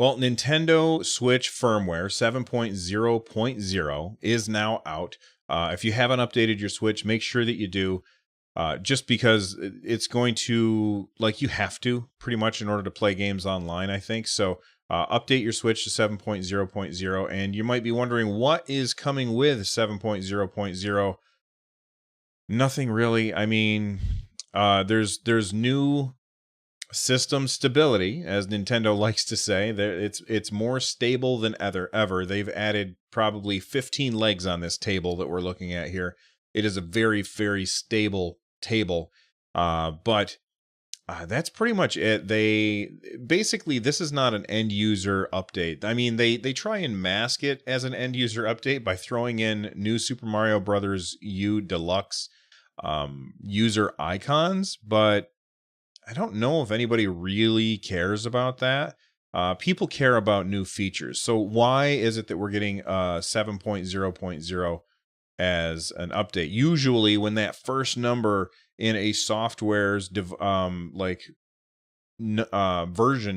Well, Nintendo Switch firmware 7.0.0 is now out. If you haven't updated your Switch, make sure that you do. Just because it's going to, like, you have to pretty much in order to play games online, I think. So update your Switch to 7.0.0, and you might be wondering what is coming with 7.0.0. Nothing really. I mean, there's new system stability, as Nintendo likes to say. It's more stable than ever. They've added probably 15 legs on this table that we're looking at here. It is a very, very stable table. But that's pretty much it. They basically, this is not an end user update. I mean, they try and mask it as an end user update by throwing in new Super Mario Brothers U Deluxe user icons, but I don't know if anybody really cares about that. People care about new features. So why is it that we're getting 7.0.0 as an update? Usually when that first number in a software's version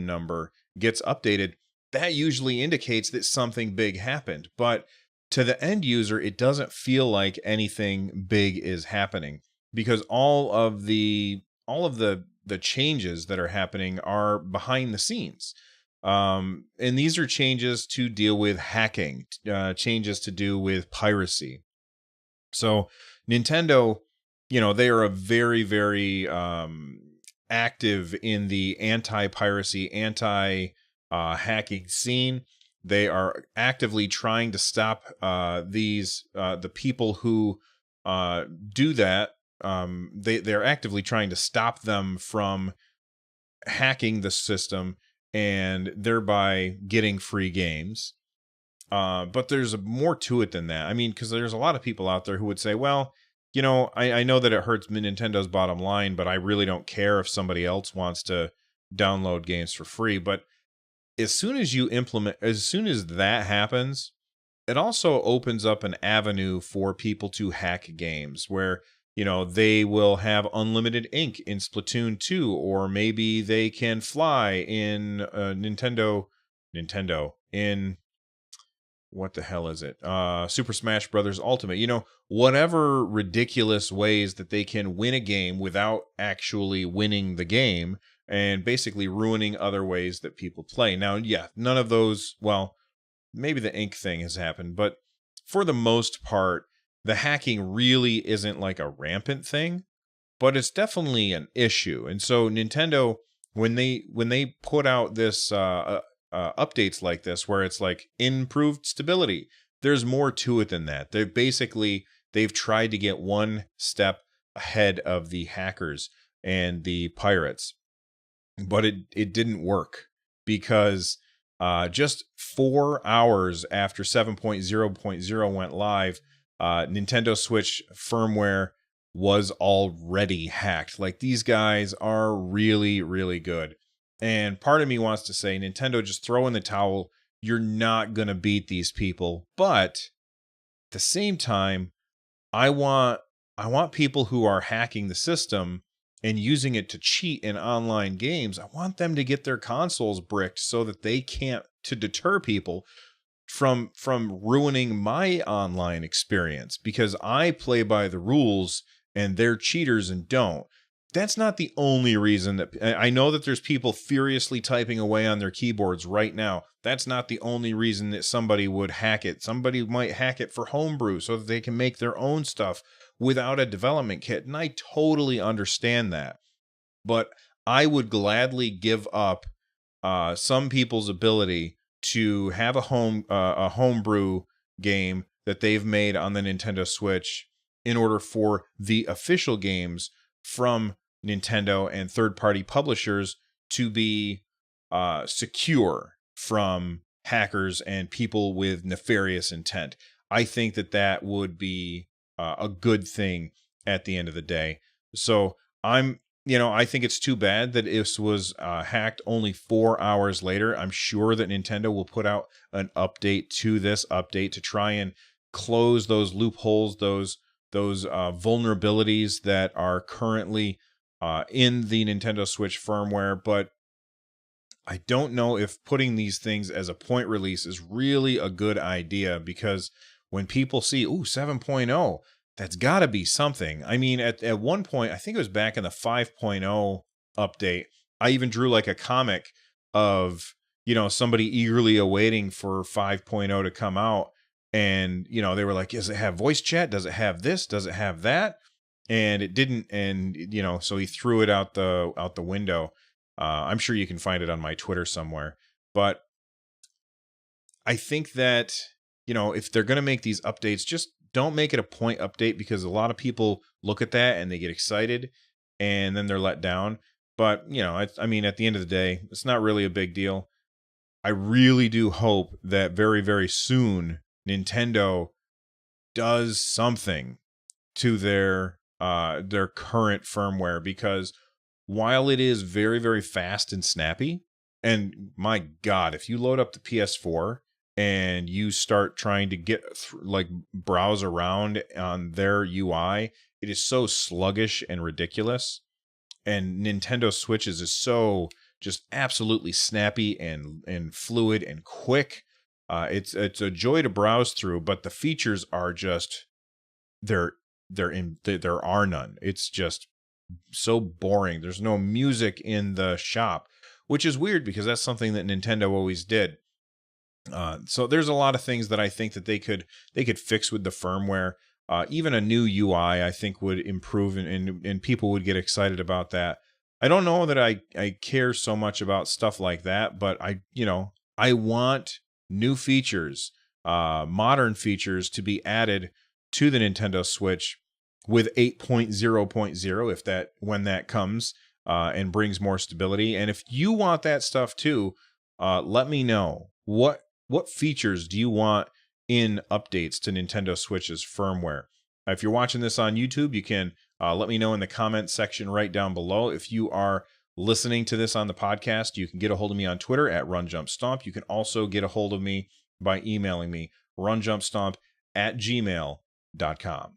number gets updated, that usually indicates that something big happened. But to the end user, it doesn't feel like anything big is happening, because all of the changes that are happening are behind the scenes. And these are changes to deal with hacking, changes to do with piracy. So Nintendo, they are a very, very active in the anti-piracy, anti-hacking scene. They are actively trying to stop the people who do that. They're actively trying to stop them from hacking the system and thereby getting free games. But there's more to it than that. I mean, because there's a lot of people out there who would say, well, I know that it hurts Nintendo's bottom line, but I really don't care if somebody else wants to download games for free. But as soon as that happens, it also opens up an avenue for people to hack games where, they will have unlimited ink in Splatoon 2, or maybe they can fly in Nintendo in, what the hell is it? Super Smash Brothers Ultimate. Whatever ridiculous ways that they can win a game without actually winning the game, and basically ruining other ways that people play. Now, yeah, none of those, well, maybe the ink thing has happened, but for the most part, the hacking really isn't like a rampant thing, but it's definitely an issue. And so Nintendo, when they put out this updates like this, where it's like improved stability, there's more to it than that. They've tried to get one step ahead of the hackers and the pirates, but it didn't work, because just 4 hours after 7.0.0 went live, Nintendo Switch firmware was already hacked. Like, these guys are really, really good. And part of me wants to say, Nintendo, just throw in the towel. You're not going to beat these people. But at the same time, I want people who are hacking the system and using it to cheat in online games, I want them to get their consoles bricked so that they can't, to deter people from ruining my online experience, because I play by the rules and they're cheaters and don't. That's not the only reason that I know that there's people furiously typing away on their keyboards right now. That's not the only reason that somebody would hack it. Somebody might hack it for homebrew so that they can make their own stuff without a development kit. And I totally understand that. But I would gladly give up some people's ability to have a homebrew game that they've made on the Nintendo Switch in order for the official games from Nintendo and third-party publishers to be secure from hackers and people with nefarious intent. I think that would be a good thing at the end of the day. So I think it's too bad that this was hacked only 4 hours later. I'm sure that Nintendo will put out an update to this update to try and close those loopholes, those vulnerabilities that are currently in the Nintendo Switch firmware. But I don't know if putting these things as a point release is really a good idea, because when people see, ooh, 7.0, that's got to be something. I mean, at one point, I think it was back in the 5.0 update, I even drew like a comic of, somebody eagerly awaiting for 5.0 to come out. And, they were like, does it have voice chat? Does it have this? Does it have that? And it didn't. And, so he threw it out the window. I'm sure you can find it on my Twitter somewhere. But I think that, if they're going to make these updates, just don't make it a point update, because a lot of people look at that and they get excited and then they're let down. But, I mean, at the end of the day, it's not really a big deal. I really do hope that very, very soon Nintendo does something to their current firmware, because while it is very, very fast and snappy, and my God, if you load up the PS4 and you start trying to browse around on their UI, it is so sluggish and ridiculous. And Nintendo Switches is so just absolutely snappy and fluid and quick. It's a joy to browse through, but the features are just there are none. It's just so boring. There's no music in the shop, which is weird because that's something that Nintendo always did. So there's a lot of things that I think that they could fix with the firmware. Even a new UI, I think, would improve, and people would get excited about that. I don't know that I care so much about stuff like that, but I want new features, modern features to be added to the Nintendo Switch with 8.0.0 when that comes, and brings more stability. And if you want that stuff too, let me know. What features do you want in updates to Nintendo Switch's firmware? If you're watching this on YouTube, you can let me know in the comments section right down below. If you are listening to this on the podcast, you can get a hold of me on Twitter at RunJumpStomp. You can also get a hold of me by emailing me, runjumpstomp@gmail.com.